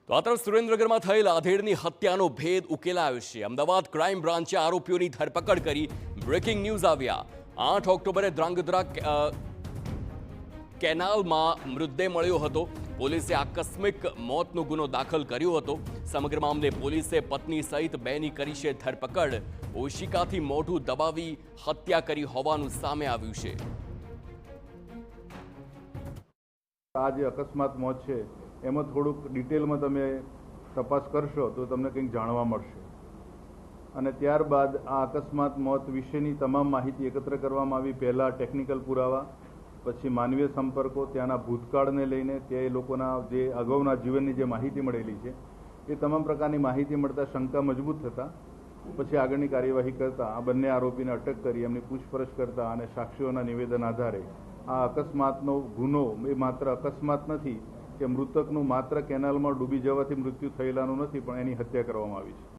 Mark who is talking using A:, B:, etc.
A: તો આ તરફ સુરેન્દ્રનગરમાં થયેલ આધેડની હત્યાનો ભેદ ઉકેલાયો છે। અમદાવાદ ક્રાઇમ બ્રાન્ચે આરોપીઓની ધરપકડ કરી। બ્રેકિંગ ન્યૂઝ આવ્યા। 8 ઓક્ટોબરે ધ્રાંગધ્રા કેનાલમાં મૃતદેહ મળ્યો હતો। પોલીસે આકસ્મિક મોતનો ગુનો દાખલ કર્યો હતો। સમગ્ર મામલે પોલીસે પત્ની સહિત બેની કરી છે ધરપકડ। ઓશિકાથી મોઢું દબાવી હત્યા કરી હોવાનું સામે આવ્યું છે।
B: આ જે અકસ્માત મોત છે એમાં થોડુંક ડિટેલમાં તમે તપાસ કરશો તો તમને કંઈક જાણવા મળશે અને ત્યારબાદ આ અકસ્માત મોત વિશેની તમામ માહિતી એકત્ર કરવામાં આવી। પહેલાં ટેકનિકલ પુરાવા, પછી માનવીય સંપર્કો, ત્યાંના ભૂતકાળને લઈને તે લોકોના જે અગાઉના જીવનની જે માહિતી મળેલી છે એ તમામ પ્રકારની માહિતી મળતા શંકા મજબૂત થતાં પછી આગળની કાર્યવાહી કરતા આ બંને આરોપીને અટક કરી એમની પૂછપરછ કરતા અને સાક્ષીઓના નિવેદન આધારે આ અકસ્માતનો ગુનો એ માત્ર અકસ્માત નથી કે મૃતકનું માત્ર કેનાલમાં ડૂબી જવાથી મૃત્યુ થયેલાનું નથી, પણ એની હત્યા કરવામાં આવી છે।